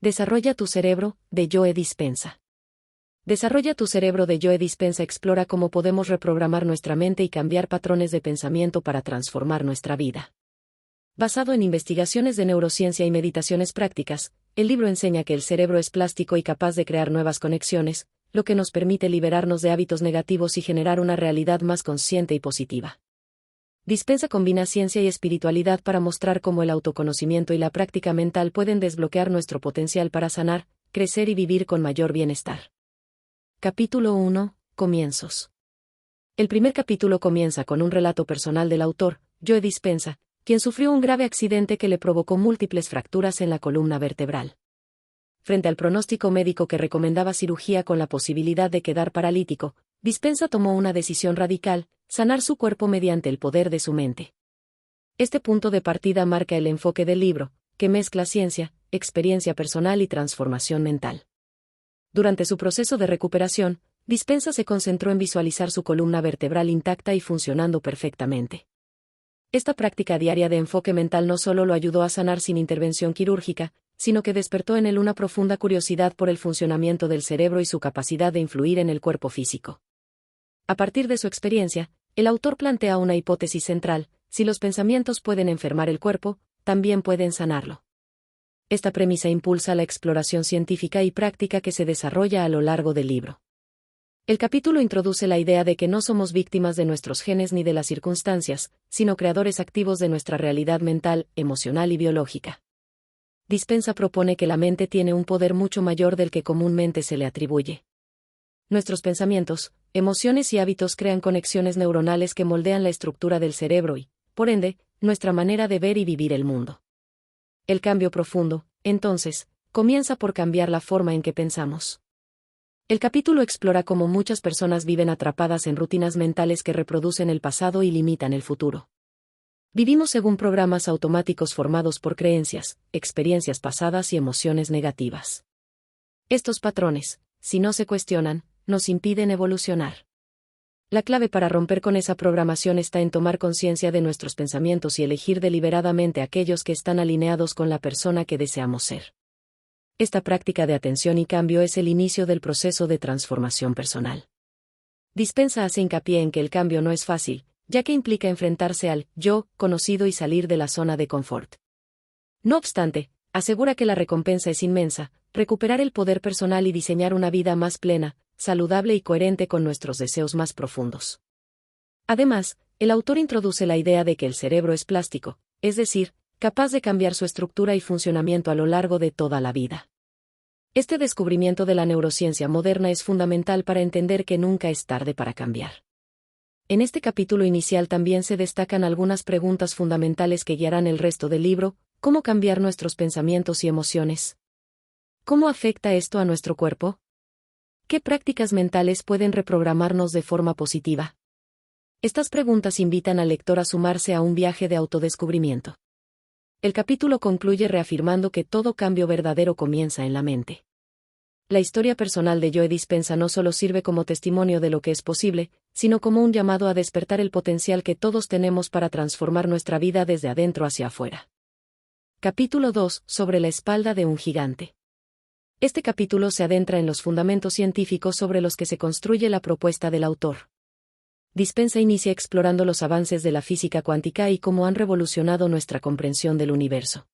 Desarrolla tu cerebro, de Joe Dispenza. Desarrolla tu cerebro de Joe Dispenza explora cómo podemos reprogramar nuestra mente y cambiar patrones de pensamiento para transformar nuestra vida. Basado en investigaciones de neurociencia y meditaciones prácticas, el libro enseña que el cerebro es plástico y capaz de crear nuevas conexiones, lo que nos permite liberarnos de hábitos negativos y generar una realidad más consciente y positiva. Dispenza combina ciencia y espiritualidad para mostrar cómo el autoconocimiento y la práctica mental pueden desbloquear nuestro potencial para sanar, crecer y vivir con mayor bienestar. Capítulo 1. Comienzos. El primer capítulo comienza con un relato personal del autor, Joe Dispenza, quien sufrió un grave accidente que le provocó múltiples fracturas en la columna vertebral. Frente al pronóstico médico que recomendaba cirugía con la posibilidad de quedar paralítico, Dispenza tomó una decisión radical: sanar su cuerpo mediante el poder de su mente. Este punto de partida marca el enfoque del libro, que mezcla ciencia, experiencia personal y transformación mental. Durante su proceso de recuperación, Dispenza se concentró en visualizar su columna vertebral intacta y funcionando perfectamente. Esta práctica diaria de enfoque mental no solo lo ayudó a sanar sin intervención quirúrgica, sino que despertó en él una profunda curiosidad por el funcionamiento del cerebro y su capacidad de influir en el cuerpo físico. A partir de su experiencia, el autor plantea una hipótesis central: si los pensamientos pueden enfermar el cuerpo, también pueden sanarlo. Esta premisa impulsa la exploración científica y práctica que se desarrolla a lo largo del libro. El capítulo introduce la idea de que no somos víctimas de nuestros genes ni de las circunstancias, sino creadores activos de nuestra realidad mental, emocional y biológica. Dispenza propone que la mente tiene un poder mucho mayor del que comúnmente se le atribuye. Nuestros pensamientos, emociones y hábitos crean conexiones neuronales que moldean la estructura del cerebro y, por ende, nuestra manera de ver y vivir el mundo. El cambio profundo, entonces, comienza por cambiar la forma en que pensamos. El capítulo explora cómo muchas personas viven atrapadas en rutinas mentales que reproducen el pasado y limitan el futuro. Vivimos según programas automáticos formados por creencias, experiencias pasadas y emociones negativas. Estos patrones, si no se cuestionan, nos impiden evolucionar. La clave para romper con esa programación está en tomar conciencia de nuestros pensamientos y elegir deliberadamente aquellos que están alineados con la persona que deseamos ser. Esta práctica de atención y cambio es el inicio del proceso de transformación personal. Dispenza hace hincapié en que el cambio no es fácil, ya que implica enfrentarse al yo conocido y salir de la zona de confort. No obstante, asegura que la recompensa es inmensa: recuperar el poder personal y diseñar una vida más plena, saludable y coherente con nuestros deseos más profundos. Además, el autor introduce la idea de que el cerebro es plástico, es decir, capaz de cambiar su estructura y funcionamiento a lo largo de toda la vida. Este descubrimiento de la neurociencia moderna es fundamental para entender que nunca es tarde para cambiar. En este capítulo inicial también se destacan algunas preguntas fundamentales que guiarán el resto del libro: ¿cómo cambiar nuestros pensamientos y emociones? ¿Cómo afecta esto a nuestro cuerpo? ¿Qué prácticas mentales pueden reprogramarnos de forma positiva? Estas preguntas invitan al lector a sumarse a un viaje de autodescubrimiento. El capítulo concluye reafirmando que todo cambio verdadero comienza en la mente. La historia personal de Joe Dispenza no solo sirve como testimonio de lo que es posible, sino como un llamado a despertar el potencial que todos tenemos para transformar nuestra vida desde adentro hacia afuera. Capítulo 2. Sobre la espalda de un gigante. Este capítulo se adentra en los fundamentos científicos sobre los que se construye la propuesta del autor. Dispenza inicia explorando los avances de la física cuántica y cómo han revolucionado nuestra comprensión del universo.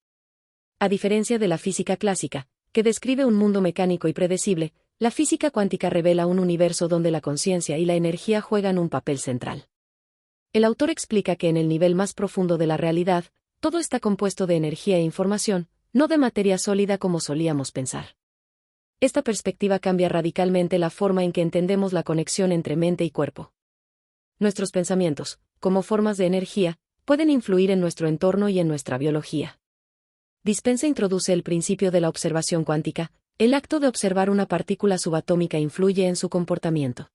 A diferencia de la física clásica, que describe un mundo mecánico y predecible, la física cuántica revela un universo donde la conciencia y la energía juegan un papel central. El autor explica que en el nivel más profundo de la realidad, todo está compuesto de energía e información, no de materia sólida como solíamos pensar. Esta perspectiva cambia radicalmente la forma en que entendemos la conexión entre mente y cuerpo. Nuestros pensamientos, como formas de energía, pueden influir en nuestro entorno y en nuestra biología. Dispenza introduce el principio de la observación cuántica: el acto de observar una partícula subatómica influye en su comportamiento.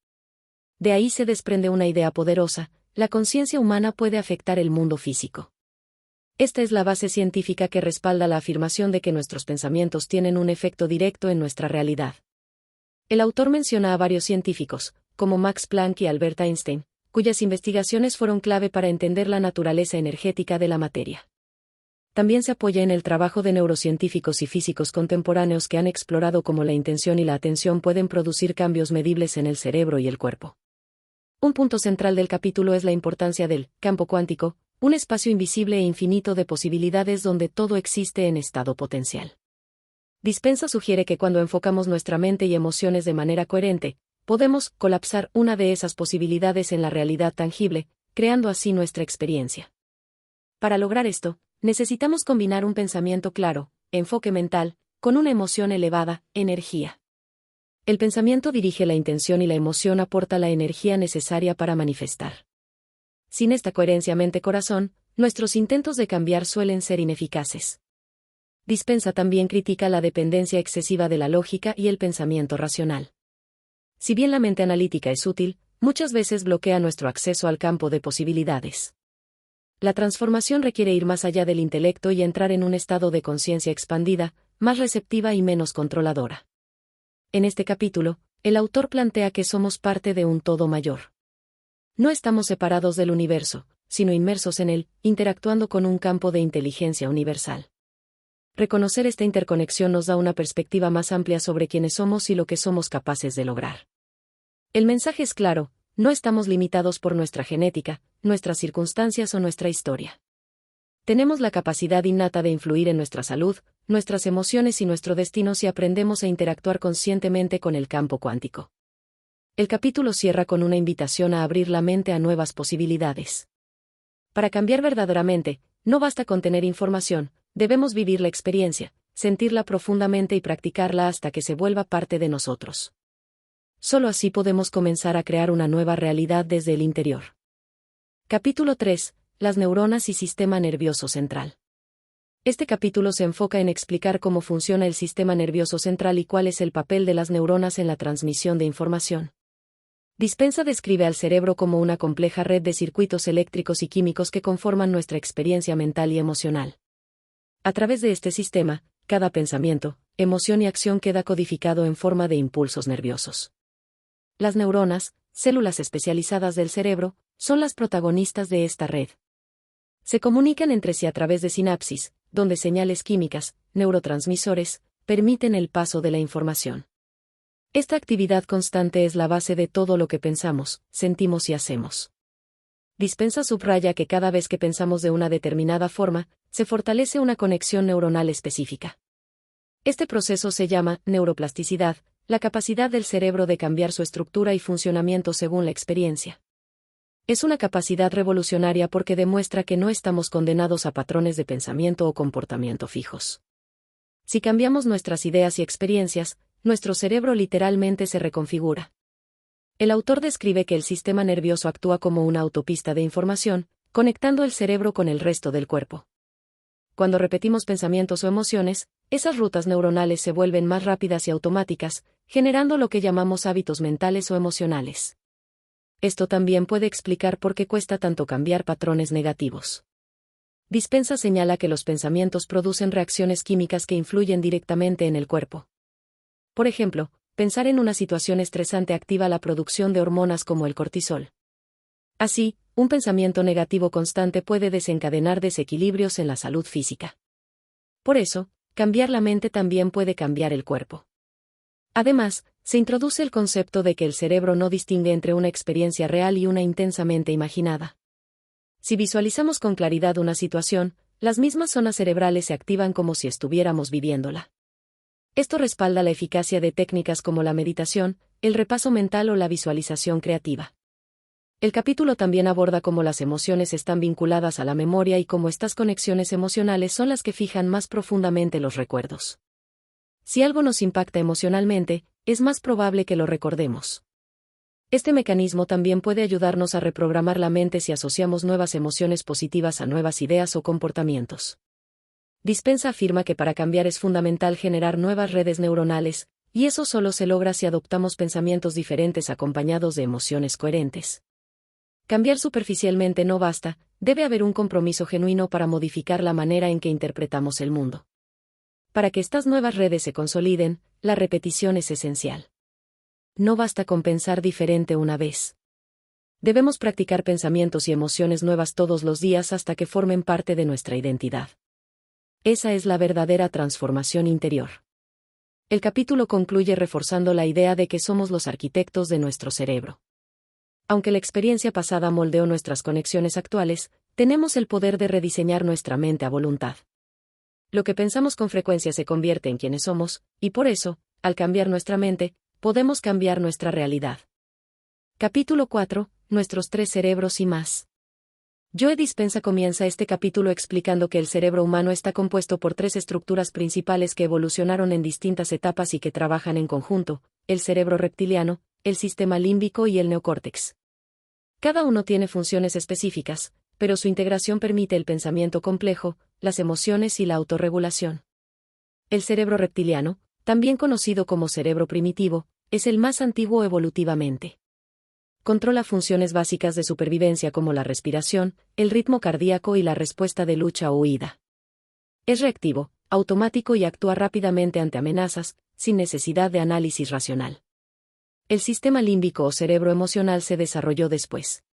De ahí se desprende una idea poderosa: la conciencia humana puede afectar el mundo físico. Esta es la base científica que respalda la afirmación de que nuestros pensamientos tienen un efecto directo en nuestra realidad. El autor menciona a varios científicos, como Max Planck y Albert Einstein, cuyas investigaciones fueron clave para entender la naturaleza energética de la materia. También se apoya en el trabajo de neurocientíficos y físicos contemporáneos que han explorado cómo la intención y la atención pueden producir cambios medibles en el cerebro y el cuerpo. Un punto central del capítulo es la importancia del campo cuántico, un espacio invisible e infinito de posibilidades donde todo existe en estado potencial. Dispensa sugiere que cuando enfocamos nuestra mente y emociones de manera coherente, podemos colapsar una de esas posibilidades en la realidad tangible, creando así nuestra experiencia. Para lograr esto, necesitamos combinar un pensamiento claro, enfoque mental, con una emoción elevada, energía. El pensamiento dirige la intención y la emoción aporta la energía necesaria para manifestar. Sin esta coherencia mente-corazón, nuestros intentos de cambiar suelen ser ineficaces. Dispensa también critica la dependencia excesiva de la lógica y el pensamiento racional. Si bien la mente analítica es útil, muchas veces bloquea nuestro acceso al campo de posibilidades. La transformación requiere ir más allá del intelecto y entrar en un estado de conciencia expandida, más receptiva y menos controladora. En este capítulo, el autor plantea que somos parte de un todo mayor. No estamos separados del universo, sino inmersos en él, interactuando con un campo de inteligencia universal. Reconocer esta interconexión nos da una perspectiva más amplia sobre quiénes somos y lo que somos capaces de lograr. El mensaje es claro: no estamos limitados por nuestra genética, nuestras circunstancias o nuestra historia. Tenemos la capacidad innata de influir en nuestra salud, nuestras emociones y nuestro destino si aprendemos a interactuar conscientemente con el campo cuántico. El capítulo cierra con una invitación a abrir la mente a nuevas posibilidades. Para cambiar verdaderamente, no basta con tener información, debemos vivir la experiencia, sentirla profundamente y practicarla hasta que se vuelva parte de nosotros. Solo así podemos comenzar a crear una nueva realidad desde el interior. Capítulo 3. Las neuronas y sistema nervioso central. Este capítulo se enfoca en explicar cómo funciona el sistema nervioso central y cuál es el papel de las neuronas en la transmisión de información. Dispensa describe al cerebro como una compleja red de circuitos eléctricos y químicos que conforman nuestra experiencia mental y emocional. A través de este sistema, cada pensamiento, emoción y acción queda codificado en forma de impulsos nerviosos. Las neuronas, células especializadas del cerebro, son las protagonistas de esta red. Se comunican entre sí a través de sinapsis, donde señales químicas, neurotransmisores, permiten el paso de la información. Esta actividad constante es la base de todo lo que pensamos, sentimos y hacemos. Dispensa subraya que cada vez que pensamos de una determinada forma, se fortalece una conexión neuronal específica. Este proceso se llama neuroplasticidad, la capacidad del cerebro de cambiar su estructura y funcionamiento según la experiencia. Es una capacidad revolucionaria porque demuestra que no estamos condenados a patrones de pensamiento o comportamiento fijos. Si cambiamos nuestras ideas y experiencias, nuestro cerebro literalmente se reconfigura. El autor describe que el sistema nervioso actúa como una autopista de información, conectando el cerebro con el resto del cuerpo. Cuando repetimos pensamientos o emociones, esas rutas neuronales se vuelven más rápidas y automáticas, generando lo que llamamos hábitos mentales o emocionales. Esto también puede explicar por qué cuesta tanto cambiar patrones negativos. Dispensa señala que los pensamientos producen reacciones químicas que influyen directamente en el cuerpo. Por ejemplo, pensar en una situación estresante activa la producción de hormonas como el cortisol. Así, un pensamiento negativo constante puede desencadenar desequilibrios en la salud física. Por eso, cambiar la mente también puede cambiar el cuerpo. Además, se introduce el concepto de que el cerebro no distingue entre una experiencia real y una intensamente imaginada. Si visualizamos con claridad una situación, las mismas zonas cerebrales se activan como si estuviéramos viviéndola. Esto respalda la eficacia de técnicas como la meditación, el repaso mental o la visualización creativa. El capítulo también aborda cómo las emociones están vinculadas a la memoria y cómo estas conexiones emocionales son las que fijan más profundamente los recuerdos. Si algo nos impacta emocionalmente, es más probable que lo recordemos. Este mecanismo también puede ayudarnos a reprogramar la mente si asociamos nuevas emociones positivas a nuevas ideas o comportamientos. Dispensa afirma que para cambiar es fundamental generar nuevas redes neuronales, y eso solo se logra si adoptamos pensamientos diferentes acompañados de emociones coherentes. Cambiar superficialmente no basta, debe haber un compromiso genuino para modificar la manera en que interpretamos el mundo. Para que estas nuevas redes se consoliden, la repetición es esencial. No basta con pensar diferente una vez. Debemos practicar pensamientos y emociones nuevas todos los días hasta que formen parte de nuestra identidad. Esa es la verdadera transformación interior. El capítulo concluye reforzando la idea de que somos los arquitectos de nuestro cerebro. Aunque la experiencia pasada moldeó nuestras conexiones actuales, tenemos el poder de rediseñar nuestra mente a voluntad. Lo que pensamos con frecuencia se convierte en quienes somos, y por eso, al cambiar nuestra mente, podemos cambiar nuestra realidad. Capítulo 4. Nuestros 3 cerebros y más. Joe Dispenza comienza este capítulo explicando que el cerebro humano está compuesto por 3 estructuras principales que evolucionaron en distintas etapas y que trabajan en conjunto: el cerebro reptiliano, el sistema límbico y el neocórtex. Cada uno tiene funciones específicas, pero su integración permite el pensamiento complejo, las emociones y la autorregulación. El cerebro reptiliano, también conocido como cerebro primitivo, es el más antiguo evolutivamente. Controla funciones básicas de supervivencia como la respiración, el ritmo cardíaco y la respuesta de lucha o huida. Es reactivo, automático y actúa rápidamente ante amenazas, sin necesidad de análisis racional. El sistema límbico o cerebro emocional se desarrolló después.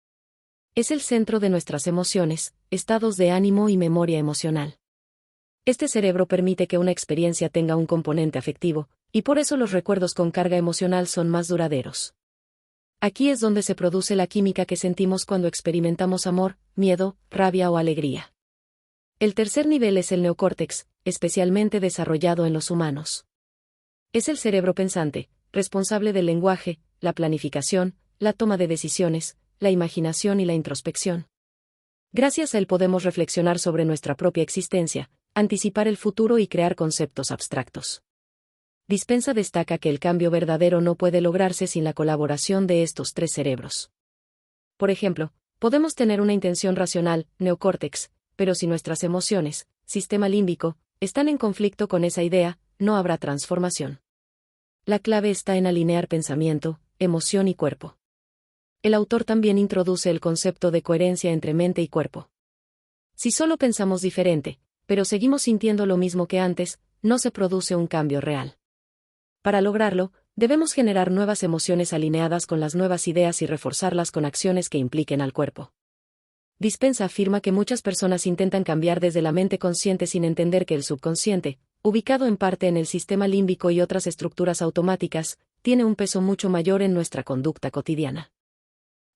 Es el centro de nuestras emociones, estados de ánimo y memoria emocional. Este cerebro permite que una experiencia tenga un componente afectivo, y por eso los recuerdos con carga emocional son más duraderos. Aquí es donde se produce la química que sentimos cuando experimentamos amor, miedo, rabia o alegría. El tercer nivel es el neocórtex, especialmente desarrollado en los humanos. Es el cerebro pensante, responsable del lenguaje, la planificación, la toma de decisiones, la imaginación y la introspección. Gracias a él podemos reflexionar sobre nuestra propia existencia, anticipar el futuro y crear conceptos abstractos. Dispenza destaca que el cambio verdadero no puede lograrse sin la colaboración de estos 3 cerebros. Por ejemplo, podemos tener una intención racional, neocórtex, pero si nuestras emociones, sistema límbico, están en conflicto con esa idea, no habrá transformación. La clave está en alinear pensamiento, emoción y cuerpo. El autor también introduce el concepto de coherencia entre mente y cuerpo. Si solo pensamos diferente, pero seguimos sintiendo lo mismo que antes, no se produce un cambio real. Para lograrlo, debemos generar nuevas emociones alineadas con las nuevas ideas y reforzarlas con acciones que impliquen al cuerpo. Dispenza afirma que muchas personas intentan cambiar desde la mente consciente sin entender que el subconsciente, ubicado en parte en el sistema límbico y otras estructuras automáticas, tiene un peso mucho mayor en nuestra conducta cotidiana.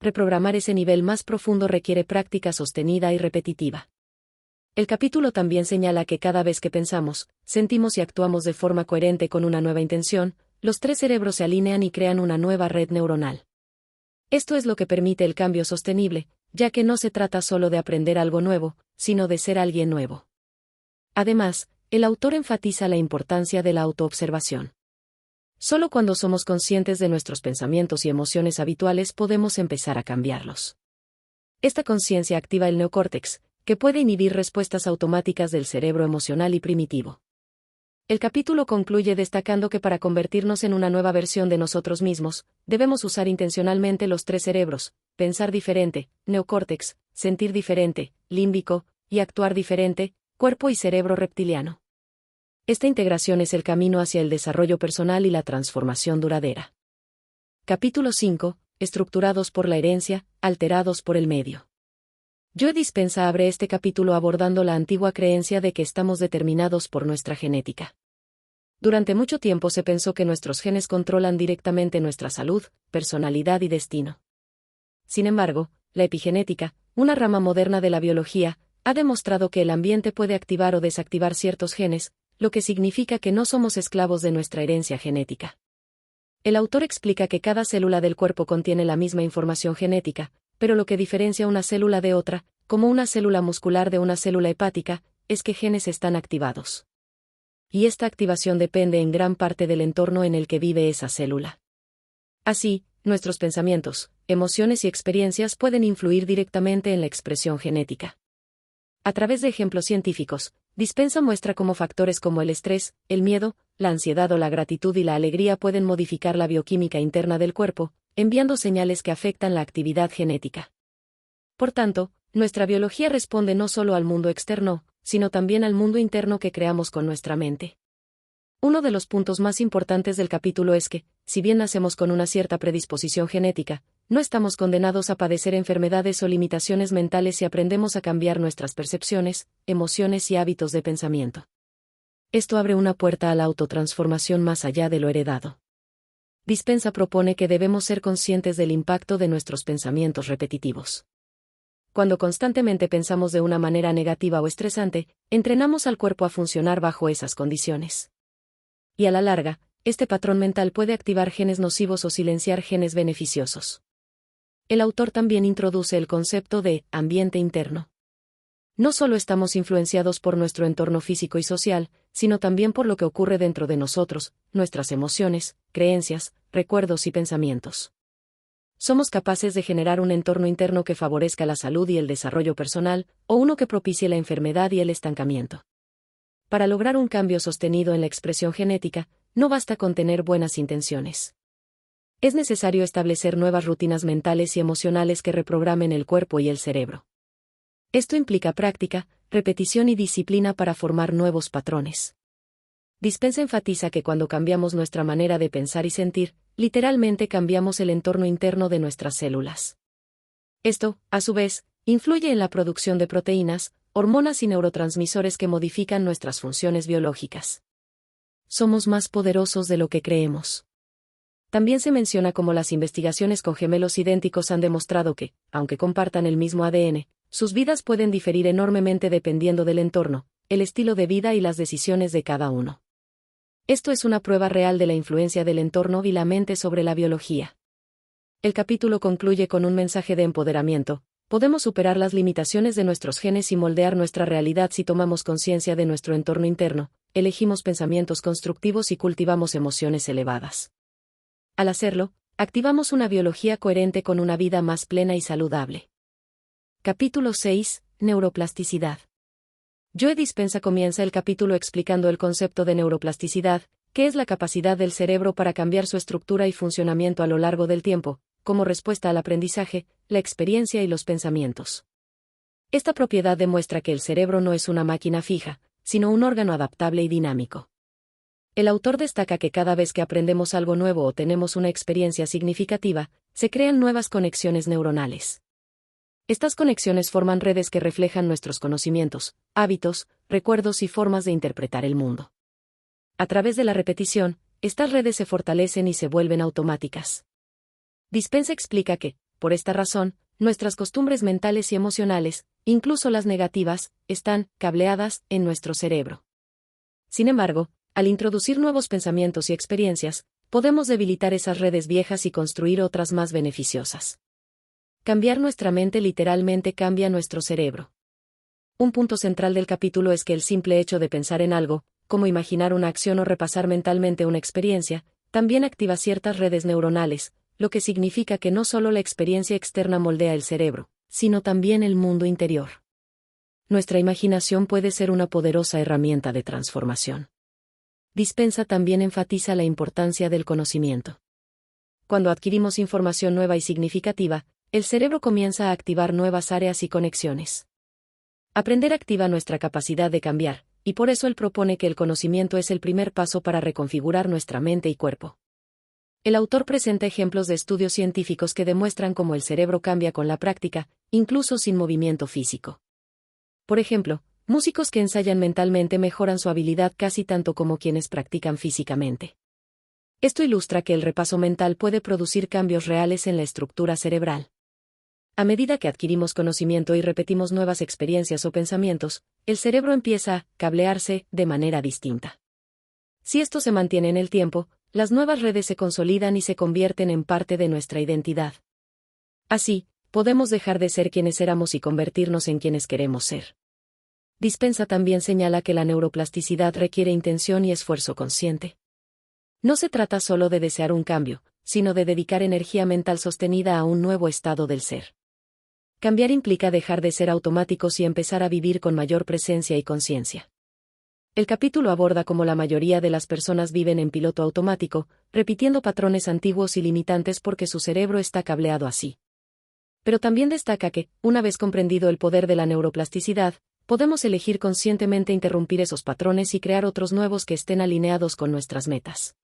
Reprogramar ese nivel más profundo requiere práctica sostenida y repetitiva. El capítulo también señala que cada vez que pensamos, sentimos y actuamos de forma coherente con una nueva intención, los 3 cerebros se alinean y crean una nueva red neuronal. Esto es lo que permite el cambio sostenible, ya que no se trata solo de aprender algo nuevo, sino de ser alguien nuevo. Además, el autor enfatiza la importancia de la autoobservación. Solo cuando somos conscientes de nuestros pensamientos y emociones habituales podemos empezar a cambiarlos. Esta conciencia activa el neocórtex, que puede inhibir respuestas automáticas del cerebro emocional y primitivo. El capítulo concluye destacando que para convertirnos en una nueva versión de nosotros mismos, debemos usar intencionalmente los 3 cerebros: pensar diferente, neocórtex; sentir diferente, límbico; y actuar diferente, cuerpo y cerebro reptiliano. Esta integración es el camino hacia el desarrollo personal y la transformación duradera. Capítulo 5. Estructurados por la herencia, alterados por el medio. Joe Dispenza abre este capítulo abordando la antigua creencia de que estamos determinados por nuestra genética. Durante mucho tiempo se pensó que nuestros genes controlan directamente nuestra salud, personalidad y destino. Sin embargo, la epigenética, una rama moderna de la biología, ha demostrado que el ambiente puede activar o desactivar ciertos genes, lo que significa que no somos esclavos de nuestra herencia genética. El autor explica que cada célula del cuerpo contiene la misma información genética, pero lo que diferencia una célula de otra, como una célula muscular de una célula hepática, es que genes están activados. Y esta activación depende en gran parte del entorno en el que vive esa célula. Así, nuestros pensamientos, emociones y experiencias pueden influir directamente en la expresión genética. A través de ejemplos científicos, Dispenza muestra cómo factores como el estrés, el miedo, la ansiedad o la gratitud y la alegría pueden modificar la bioquímica interna del cuerpo, enviando señales que afectan la actividad genética. Por tanto, nuestra biología responde no solo al mundo externo, sino también al mundo interno que creamos con nuestra mente. Uno de los puntos más importantes del capítulo es que, si bien nacemos con una cierta predisposición genética, no estamos condenados a padecer enfermedades o limitaciones mentales si aprendemos a cambiar nuestras percepciones, emociones y hábitos de pensamiento. Esto abre una puerta a la autotransformación más allá de lo heredado. Dispensa propone que debemos ser conscientes del impacto de nuestros pensamientos repetitivos. Cuando constantemente pensamos de una manera negativa o estresante, entrenamos al cuerpo a funcionar bajo esas condiciones. Y a la larga, este patrón mental puede activar genes nocivos o silenciar genes beneficiosos. El autor también introduce el concepto de ambiente interno. No solo estamos influenciados por nuestro entorno físico y social, sino también por lo que ocurre dentro de nosotros, nuestras emociones, creencias, recuerdos y pensamientos. Somos capaces de generar un entorno interno que favorezca la salud y el desarrollo personal, o uno que propicie la enfermedad y el estancamiento. Para lograr un cambio sostenido en la expresión genética, no basta con tener buenas intenciones. Es necesario establecer nuevas rutinas mentales y emocionales que reprogramen el cuerpo y el cerebro. Esto implica práctica, repetición y disciplina para formar nuevos patrones. Dispensa enfatiza que cuando cambiamos nuestra manera de pensar y sentir, literalmente cambiamos el entorno interno de nuestras células. Esto, a su vez, influye en la producción de proteínas, hormonas y neurotransmisores que modifican nuestras funciones biológicas. Somos más poderosos de lo que creemos. También se menciona cómo las investigaciones con gemelos idénticos han demostrado que, aunque compartan el mismo ADN, sus vidas pueden diferir enormemente dependiendo del entorno, el estilo de vida y las decisiones de cada uno. Esto es una prueba real de la influencia del entorno y la mente sobre la biología. El capítulo concluye con un mensaje de empoderamiento. Podemos superar las limitaciones de nuestros genes y moldear nuestra realidad si tomamos conciencia de nuestro entorno interno, elegimos pensamientos constructivos y cultivamos emociones elevadas. Al hacerlo, activamos una biología coherente con una vida más plena y saludable. Capítulo 6. Neuroplasticidad. Joe Dispenza comienza el capítulo explicando el concepto de neuroplasticidad, que es la capacidad del cerebro para cambiar su estructura y funcionamiento a lo largo del tiempo, como respuesta al aprendizaje, la experiencia y los pensamientos. Esta propiedad demuestra que el cerebro no es una máquina fija, sino un órgano adaptable y dinámico. El autor destaca que cada vez que aprendemos algo nuevo o tenemos una experiencia significativa, se crean nuevas conexiones neuronales. Estas conexiones forman redes que reflejan nuestros conocimientos, hábitos, recuerdos y formas de interpretar el mundo. A través de la repetición, estas redes se fortalecen y se vuelven automáticas. Dispenza explica que, por esta razón, nuestras costumbres mentales y emocionales, incluso las negativas, están cableadas en nuestro cerebro. Sin embargo, al introducir nuevos pensamientos y experiencias, podemos debilitar esas redes viejas y construir otras más beneficiosas. Cambiar nuestra mente literalmente cambia nuestro cerebro. Un punto central del capítulo es que el simple hecho de pensar en algo, como imaginar una acción o repasar mentalmente una experiencia, también activa ciertas redes neuronales, lo que significa que no solo la experiencia externa moldea el cerebro, sino también el mundo interior. Nuestra imaginación puede ser una poderosa herramienta de transformación. Dispenza también enfatiza la importancia del conocimiento. Cuando adquirimos información nueva y significativa, el cerebro comienza a activar nuevas áreas y conexiones. Aprender activa nuestra capacidad de cambiar, y por eso él propone que el conocimiento es el primer paso para reconfigurar nuestra mente y cuerpo. El autor presenta ejemplos de estudios científicos que demuestran cómo el cerebro cambia con la práctica, incluso sin movimiento físico. Por ejemplo, músicos que ensayan mentalmente mejoran su habilidad casi tanto como quienes practican físicamente. Esto ilustra que el repaso mental puede producir cambios reales en la estructura cerebral. A medida que adquirimos conocimiento y repetimos nuevas experiencias o pensamientos, el cerebro empieza a cablearse de manera distinta. Si esto se mantiene en el tiempo, las nuevas redes se consolidan y se convierten en parte de nuestra identidad. Así, podemos dejar de ser quienes éramos y convertirnos en quienes queremos ser. Dispenza también señala que la neuroplasticidad requiere intención y esfuerzo consciente. No se trata solo de desear un cambio, sino de dedicar energía mental sostenida a un nuevo estado del ser. Cambiar implica dejar de ser automáticos y empezar a vivir con mayor presencia y conciencia. El capítulo aborda cómo la mayoría de las personas viven en piloto automático, repitiendo patrones antiguos y limitantes porque su cerebro está cableado así. Pero también destaca que, una vez comprendido el poder de la neuroplasticidad, podemos elegir conscientemente interrumpir esos patrones y crear otros nuevos que estén alineados con nuestras metas.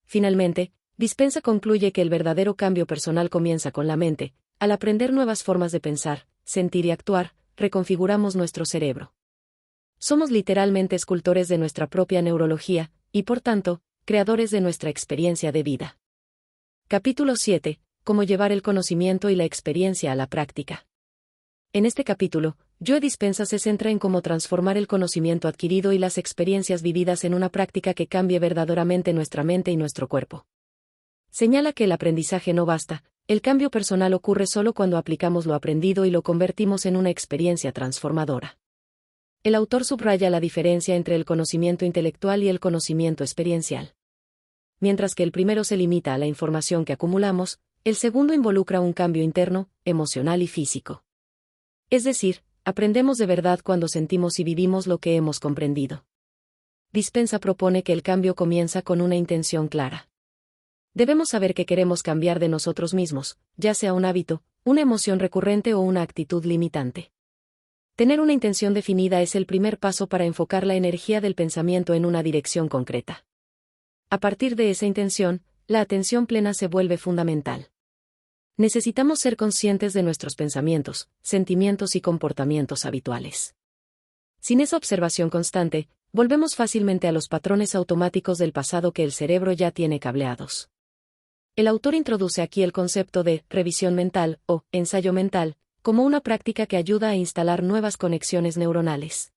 Finalmente, Dispensa concluye que el verdadero cambio personal comienza con la mente. Al aprender nuevas formas de pensar, sentir y actuar, reconfiguramos nuestro cerebro. Somos literalmente escultores de nuestra propia neurología, y por tanto, creadores de nuestra experiencia de vida. Capítulo 7. Cómo llevar el conocimiento y la experiencia a la práctica. En este capítulo, Joe Dispenza se centra en cómo transformar el conocimiento adquirido y las experiencias vividas en una práctica que cambie verdaderamente nuestra mente y nuestro cuerpo. Señala que el aprendizaje no basta, el cambio personal ocurre solo cuando aplicamos lo aprendido y lo convertimos en una experiencia transformadora. El autor subraya la diferencia entre el conocimiento intelectual y el conocimiento experiencial. Mientras que el primero se limita a la información que acumulamos, el segundo involucra un cambio interno, emocional y físico. Es decir, aprendemos de verdad cuando sentimos y vivimos lo que hemos comprendido. Dispenza propone que el cambio comienza con una intención clara. Debemos saber que queremos cambiar de nosotros mismos, ya sea un hábito, una emoción recurrente o una actitud limitante. Tener una intención definida es el primer paso para enfocar la energía del pensamiento en una dirección concreta. A partir de esa intención, la atención plena se vuelve fundamental. Necesitamos ser conscientes de nuestros pensamientos, sentimientos y comportamientos habituales. Sin esa observación constante, volvemos fácilmente a los patrones automáticos del pasado que el cerebro ya tiene cableados. El autor introduce aquí el concepto de revisión mental o ensayo mental, como una práctica que ayuda a instalar nuevas conexiones neuronales.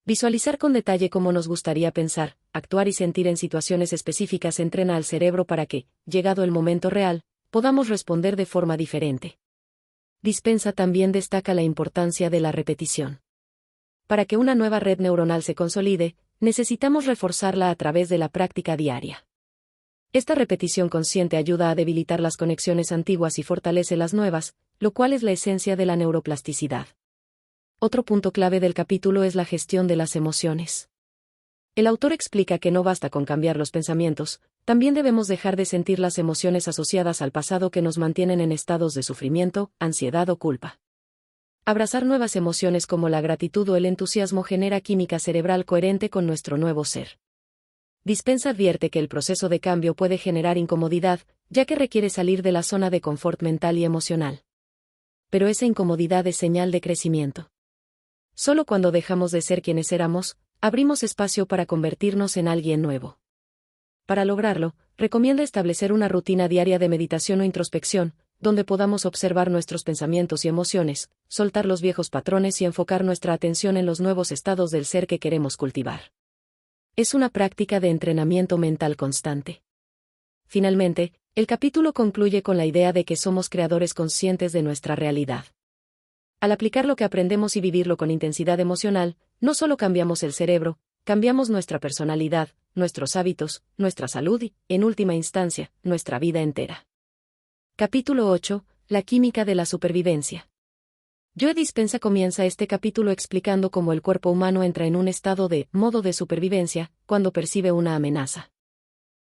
Visualizar con detalle cómo nos gustaría pensar, actuar y sentir en situaciones específicas entrena al cerebro para que, llegado el momento real, podamos responder de forma diferente. Dispenza también destaca la importancia de la repetición. Para que una nueva red neuronal se consolide, necesitamos reforzarla a través de la práctica diaria. Esta repetición consciente ayuda a debilitar las conexiones antiguas y fortalece las nuevas, lo cual es la esencia de la neuroplasticidad. Otro punto clave del capítulo es la gestión de las emociones. El autor explica que no basta con cambiar los pensamientos, también debemos dejar de sentir las emociones asociadas al pasado que nos mantienen en estados de sufrimiento, ansiedad o culpa. Abrazar nuevas emociones como la gratitud o el entusiasmo genera química cerebral coherente con nuestro nuevo ser. Dispenza advierte que el proceso de cambio puede generar incomodidad, ya que requiere salir de la zona de confort mental y emocional. Pero esa incomodidad es señal de crecimiento. Solo cuando dejamos de ser quienes éramos, abrimos espacio para convertirnos en alguien nuevo. Para lograrlo, recomienda establecer una rutina diaria de meditación o introspección, donde podamos observar nuestros pensamientos y emociones, soltar los viejos patrones y enfocar nuestra atención en los nuevos estados del ser que queremos cultivar. Es una práctica de entrenamiento mental constante. Finalmente, el capítulo concluye con la idea de que somos creadores conscientes de nuestra realidad. Al aplicar lo que aprendemos y vivirlo con intensidad emocional, no solo cambiamos el cerebro, cambiamos nuestra personalidad, nuestros hábitos, nuestra salud y, en última instancia, nuestra vida entera. Capítulo 8. La química de la supervivencia. Joe Dispenza comienza este capítulo explicando cómo el cuerpo humano entra en un estado de modo de supervivencia cuando percibe una amenaza.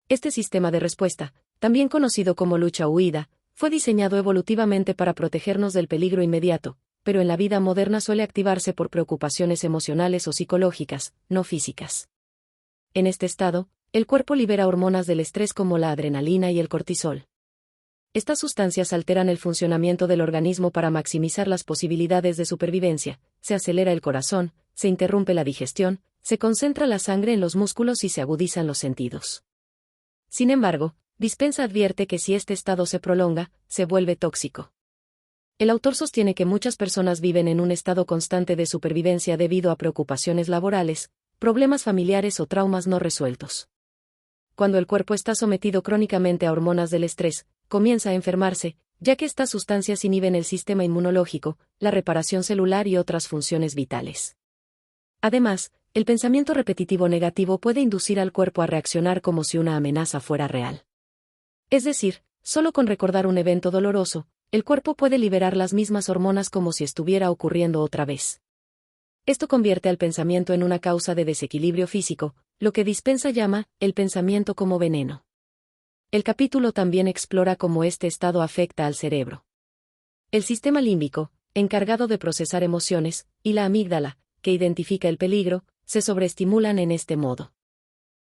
Este sistema de respuesta, también conocido como lucha o huida, fue diseñado evolutivamente para protegernos del peligro inmediato, pero en la vida moderna suele activarse por preocupaciones emocionales o psicológicas, no físicas. En este estado, el cuerpo libera hormonas del estrés como la adrenalina y el cortisol. Estas sustancias alteran el funcionamiento del organismo para maximizar las posibilidades de supervivencia, se acelera el corazón, se interrumpe la digestión, se concentra la sangre en los músculos y se agudizan los sentidos. Sin embargo, Dispenza advierte que si este estado se prolonga, se vuelve tóxico. El autor sostiene que muchas personas viven en un estado constante de supervivencia debido a preocupaciones laborales, problemas familiares o traumas no resueltos. Cuando el cuerpo está sometido crónicamente a hormonas del estrés, comienza a enfermarse, ya que estas sustancias inhiben el sistema inmunológico, la reparación celular y otras funciones vitales. Además, el pensamiento repetitivo negativo puede inducir al cuerpo a reaccionar como si una amenaza fuera real. Es decir, solo con recordar un evento doloroso, el cuerpo puede liberar las mismas hormonas como si estuviera ocurriendo otra vez. Esto convierte al pensamiento en una causa de desequilibrio físico, lo que Dispenza llama el pensamiento como veneno. El capítulo también explora cómo este estado afecta al cerebro. El sistema límbico, encargado de procesar emociones, y la amígdala, que identifica el peligro, se sobreestimulan en este modo.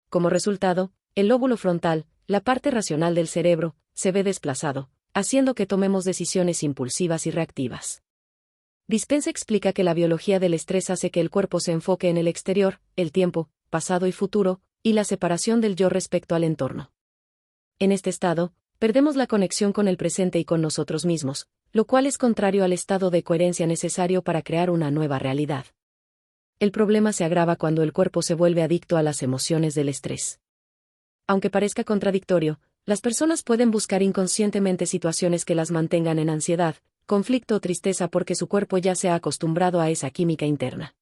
Como resultado, el lóbulo frontal, la parte racional del cerebro, se ve desplazado, haciendo que tomemos decisiones impulsivas y reactivas. Dispenza explica que la biología del estrés hace que el cuerpo se enfoque en el exterior, el tiempo, pasado y futuro, y la separación del yo respecto al entorno. En este estado, perdemos la conexión con el presente y con nosotros mismos, lo cual es contrario al estado de coherencia necesario para crear una nueva realidad. El problema se agrava cuando el cuerpo se vuelve adicto a las emociones del estrés. Aunque parezca contradictorio, las personas pueden buscar inconscientemente situaciones que las mantengan en ansiedad, conflicto o tristeza porque su cuerpo ya se ha acostumbrado a esa química interna.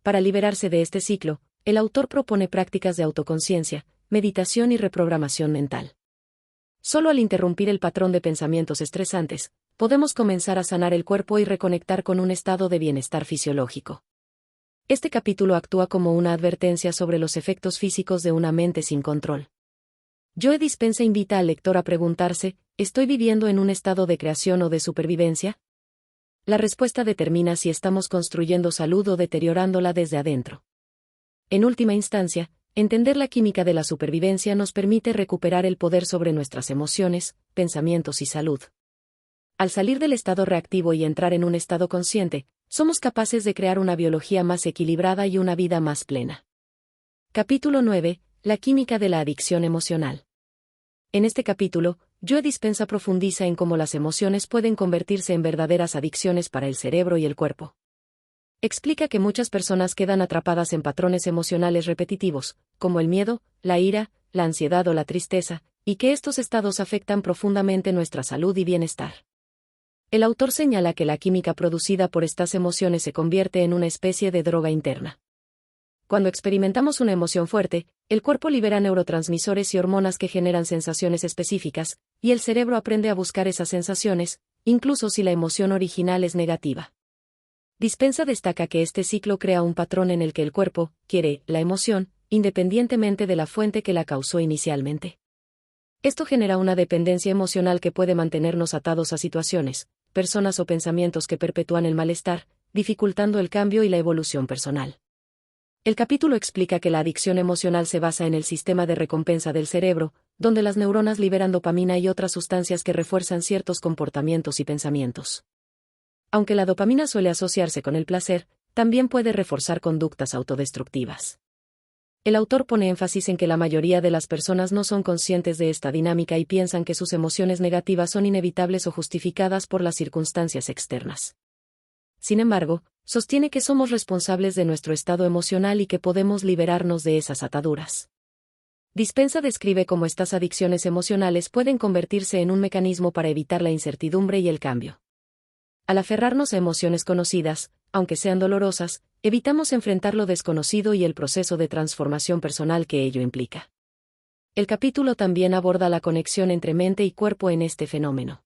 Para liberarse de este ciclo, el autor propone prácticas de autoconciencia, meditación y reprogramación mental. Solo al interrumpir el patrón de pensamientos estresantes, podemos comenzar a sanar el cuerpo y reconectar con un estado de bienestar fisiológico. Este capítulo actúa como una advertencia sobre los efectos físicos de una mente sin control. Joe Dispenza invita al lector a preguntarse, ¿estoy viviendo en un estado de creación o de supervivencia? La respuesta determina si estamos construyendo salud o deteriorándola desde adentro. En última instancia, entender la química de la supervivencia nos permite recuperar el poder sobre nuestras emociones, pensamientos y salud. Al salir del estado reactivo y entrar en un estado consciente, somos capaces de crear una biología más equilibrada y una vida más plena. Capítulo 9. La química de la adicción emocional. En este capítulo, Joe Dispenza profundiza en cómo las emociones pueden convertirse en verdaderas adicciones para el cerebro y el cuerpo. Explica que muchas personas quedan atrapadas en patrones emocionales repetitivos, como el miedo, la ira, la ansiedad o la tristeza, y que estos estados afectan profundamente nuestra salud y bienestar. El autor señala que la química producida por estas emociones se convierte en una especie de droga interna. Cuando experimentamos una emoción fuerte, el cuerpo libera neurotransmisores y hormonas que generan sensaciones específicas, y el cerebro aprende a buscar esas sensaciones, incluso si la emoción original es negativa. Dispenza destaca que este ciclo crea un patrón en el que el cuerpo quiere la emoción, independientemente de la fuente que la causó inicialmente. Esto genera una dependencia emocional que puede mantenernos atados a situaciones, personas o pensamientos que perpetúan el malestar, dificultando el cambio y la evolución personal. El capítulo explica que la adicción emocional se basa en el sistema de recompensa del cerebro, donde las neuronas liberan dopamina y otras sustancias que refuerzan ciertos comportamientos y pensamientos. Aunque la dopamina suele asociarse con el placer, también puede reforzar conductas autodestructivas. El autor pone énfasis en que la mayoría de las personas no son conscientes de esta dinámica y piensan que sus emociones negativas son inevitables o justificadas por las circunstancias externas. Sin embargo, sostiene que somos responsables de nuestro estado emocional y que podemos liberarnos de esas ataduras. Dispenza describe cómo estas adicciones emocionales pueden convertirse en un mecanismo para evitar la incertidumbre y el cambio. Al aferrarnos a emociones conocidas, aunque sean dolorosas, evitamos enfrentar lo desconocido y el proceso de transformación personal que ello implica. El capítulo también aborda la conexión entre mente y cuerpo en este fenómeno.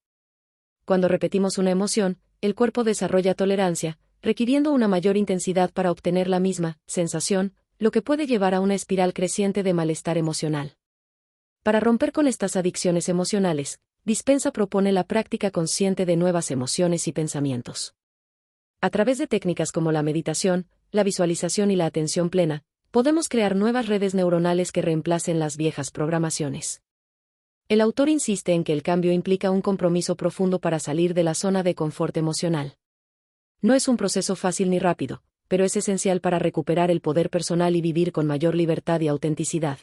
Cuando repetimos una emoción, el cuerpo desarrolla tolerancia, requiriendo una mayor intensidad para obtener la misma sensación, lo que puede llevar a una espiral creciente de malestar emocional. Para romper con estas adicciones emocionales, Dispenza propone la práctica consciente de nuevas emociones y pensamientos. A través de técnicas como la meditación, la visualización y la atención plena, podemos crear nuevas redes neuronales que reemplacen las viejas programaciones. El autor insiste en que el cambio implica un compromiso profundo para salir de la zona de confort emocional. No es un proceso fácil ni rápido, pero es esencial para recuperar el poder personal y vivir con mayor libertad y autenticidad.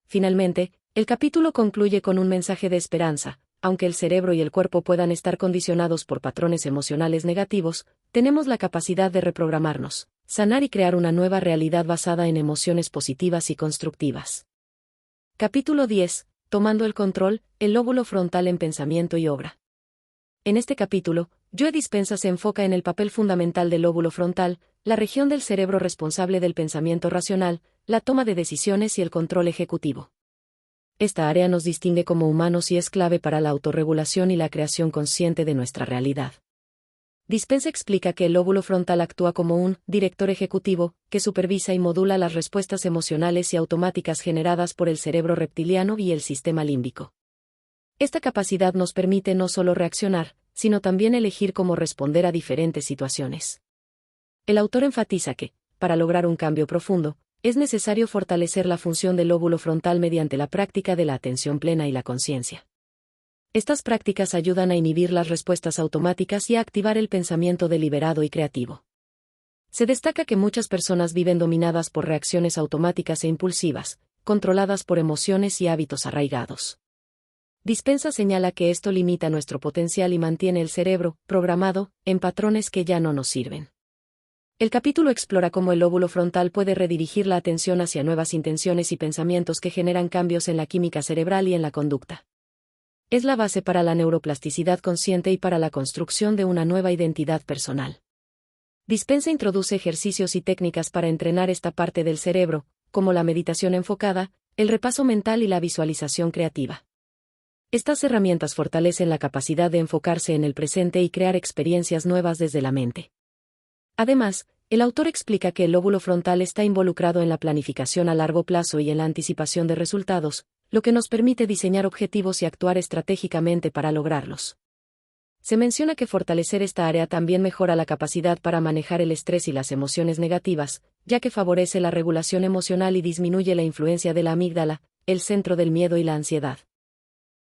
Finalmente, el capítulo concluye con un mensaje de esperanza. Aunque el cerebro y el cuerpo puedan estar condicionados por patrones emocionales negativos, tenemos la capacidad de reprogramarnos, sanar y crear una nueva realidad basada en emociones positivas y constructivas. Capítulo 10. Tomando el control, el lóbulo frontal en pensamiento y obra. En este capítulo, Joe Dispenza se enfoca en el papel fundamental del lóbulo frontal, la región del cerebro responsable del pensamiento racional, la toma de decisiones y el control ejecutivo. Esta área nos distingue como humanos y es clave para la autorregulación y la creación consciente de nuestra realidad. Dispenza explica que el lóbulo frontal actúa como un director ejecutivo, que supervisa y modula las respuestas emocionales y automáticas generadas por el cerebro reptiliano y el sistema límbico. Esta capacidad nos permite no solo reaccionar, sino también elegir cómo responder a diferentes situaciones. El autor enfatiza que, para lograr un cambio profundo, Es necesario fortalecer la función del lóbulo frontal mediante la práctica de la atención plena y la conciencia. Estas prácticas ayudan a inhibir las respuestas automáticas y a activar el pensamiento deliberado y creativo. Se destaca que muchas personas viven dominadas por reacciones automáticas e impulsivas, controladas por emociones y hábitos arraigados. Dispensa señala que esto limita nuestro potencial y mantiene el cerebro programado en patrones que ya no nos sirven. El capítulo explora cómo el lóbulo frontal puede redirigir la atención hacia nuevas intenciones y pensamientos que generan cambios en la química cerebral y en la conducta. Es la base para la neuroplasticidad consciente y para la construcción de una nueva identidad personal. Dispensa introduce ejercicios y técnicas para entrenar esta parte del cerebro, como la meditación enfocada, el repaso mental y la visualización creativa. Estas herramientas fortalecen la capacidad de enfocarse en el presente y crear experiencias nuevas desde la mente. Además, el autor explica que el lóbulo frontal está involucrado en la planificación a largo plazo y en la anticipación de resultados, lo que nos permite diseñar objetivos y actuar estratégicamente para lograrlos. Se menciona que fortalecer esta área también mejora la capacidad para manejar el estrés y las emociones negativas, ya que favorece la regulación emocional y disminuye la influencia de la amígdala, el centro del miedo y la ansiedad.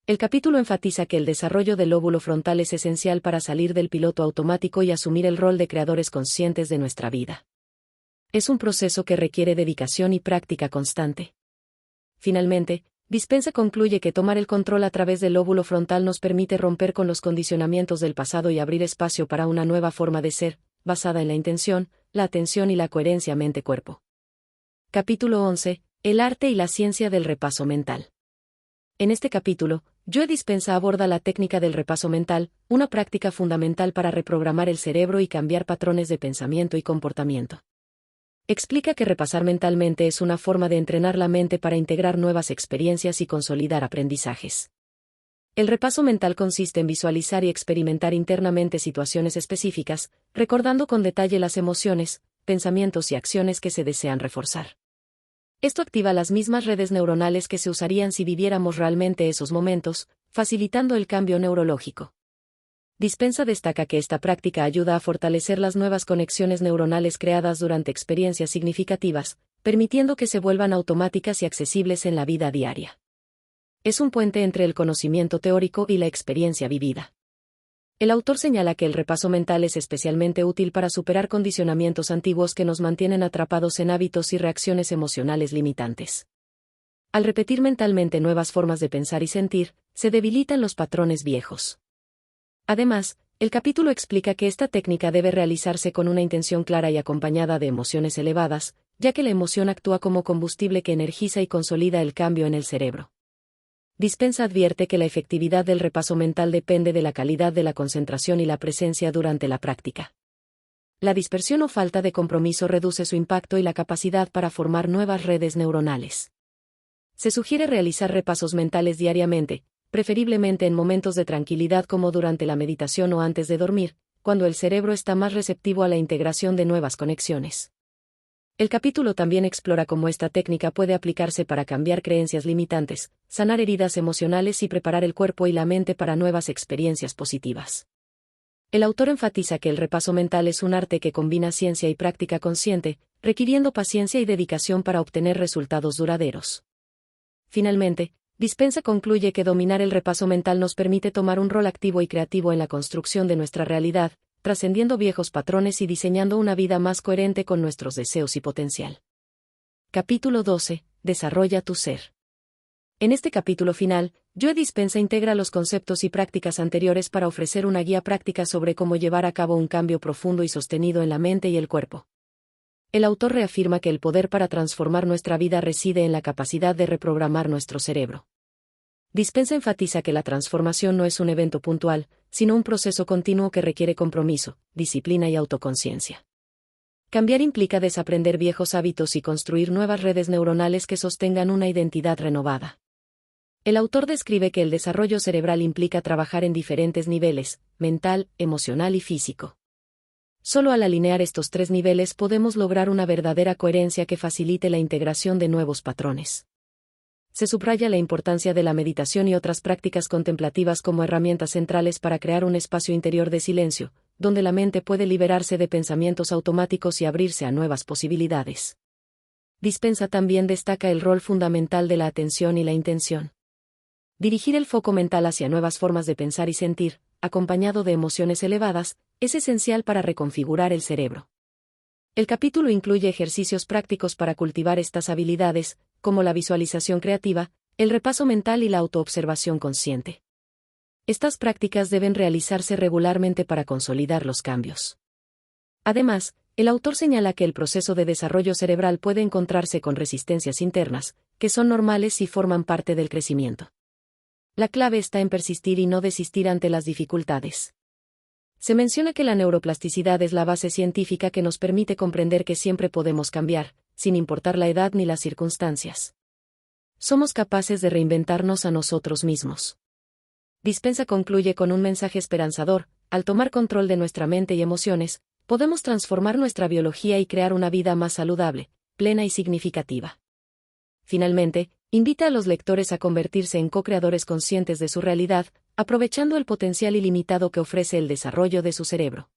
El capítulo enfatiza que el desarrollo del lóbulo frontal es esencial para salir del piloto automático y asumir el rol de creadores conscientes de nuestra vida. Es un proceso que requiere dedicación y práctica constante. Finalmente, Dispensa concluye que tomar el control a través del lóbulo frontal nos permite romper con los condicionamientos del pasado y abrir espacio para una nueva forma de ser, basada en la intención, la atención y la coherencia mente-cuerpo. Capítulo 11. El arte y la ciencia del repaso mental. En este capítulo, Joe Dispenza aborda la técnica del repaso mental, una práctica fundamental para reprogramar el cerebro y cambiar patrones de pensamiento y comportamiento. Explica que repasar mentalmente es una forma de entrenar la mente para integrar nuevas experiencias y consolidar aprendizajes. El repaso mental consiste en visualizar y experimentar internamente situaciones específicas, recordando con detalle las emociones, pensamientos y acciones que se desean reforzar. Esto activa las mismas redes neuronales que se usarían si viviéramos realmente esos momentos, facilitando el cambio neurológico. Dispenza destaca que esta práctica ayuda a fortalecer las nuevas conexiones neuronales creadas durante experiencias significativas, permitiendo que se vuelvan automáticas y accesibles en la vida diaria. Es un puente entre el conocimiento teórico y la experiencia vivida. El autor señala que el repaso mental es especialmente útil para superar condicionamientos antiguos que nos mantienen atrapados en hábitos y reacciones emocionales limitantes. Al repetir mentalmente nuevas formas de pensar y sentir, se debilitan los patrones viejos. Además, el capítulo explica que esta técnica debe realizarse con una intención clara y acompañada de emociones elevadas, ya que la emoción actúa como combustible que energiza y consolida el cambio en el cerebro. Dispenza advierte que la efectividad del repaso mental depende de la calidad de la concentración y la presencia durante la práctica. La dispersión o falta de compromiso reduce su impacto y la capacidad para formar nuevas redes neuronales. Se sugiere realizar repasos mentales diariamente, preferiblemente en momentos de tranquilidad como durante la meditación o antes de dormir, cuando el cerebro está más receptivo a la integración de nuevas conexiones. El capítulo también explora cómo esta técnica puede aplicarse para cambiar creencias limitantes, sanar heridas emocionales y preparar el cuerpo y la mente para nuevas experiencias positivas. El autor enfatiza que el repaso mental es un arte que combina ciencia y práctica consciente, requiriendo paciencia y dedicación para obtener resultados duraderos. Finalmente, Dispenza concluye que dominar el repaso mental nos permite tomar un rol activo y creativo en la construcción de nuestra realidad, trascendiendo viejos patrones y diseñando una vida más coherente con nuestros deseos y potencial. Capítulo 12. Desarrolla tu ser. En este capítulo final, Joe Dispenza integra los conceptos y prácticas anteriores para ofrecer una guía práctica sobre cómo llevar a cabo un cambio profundo y sostenido en la mente y el cuerpo. El autor reafirma que el poder para transformar nuestra vida reside en la capacidad de reprogramar nuestro cerebro. Dispenza enfatiza que la transformación no es un evento puntual, sino un proceso continuo que requiere compromiso, disciplina y autoconciencia. Cambiar implica desaprender viejos hábitos y construir nuevas redes neuronales que sostengan una identidad renovada. El autor describe que el desarrollo cerebral implica trabajar en diferentes niveles, mental, emocional y físico. Solo al alinear estos tres niveles podemos lograr una verdadera coherencia que facilite la integración de nuevos patrones. Se subraya la importancia de la meditación y otras prácticas contemplativas como herramientas centrales para crear un espacio interior de silencio, donde la mente puede liberarse de pensamientos automáticos y abrirse a nuevas posibilidades. Dispensa también destaca el rol fundamental de la atención y la intención. Dirigir el foco mental hacia nuevas formas de pensar y sentir, acompañado de emociones elevadas, es esencial para reconfigurar el cerebro. El capítulo incluye ejercicios prácticos para cultivar estas habilidades, como la visualización creativa, el repaso mental y la autoobservación consciente. Estas prácticas deben realizarse regularmente para consolidar los cambios. Además, el autor señala que el proceso de desarrollo cerebral puede encontrarse con resistencias internas, que son normales y forman parte del crecimiento. La clave está en persistir y no desistir ante las dificultades. Se menciona que la neuroplasticidad es la base científica que nos permite comprender que siempre podemos cambiar, sin importar la edad ni las circunstancias. Somos capaces de reinventarnos a nosotros mismos. Dispensa concluye con un mensaje esperanzador: al tomar control de nuestra mente y emociones, podemos transformar nuestra biología y crear una vida más saludable, plena y significativa. Finalmente, invita a los lectores a convertirse en co-creadores conscientes de su realidad, aprovechando el potencial ilimitado que ofrece el desarrollo de su cerebro.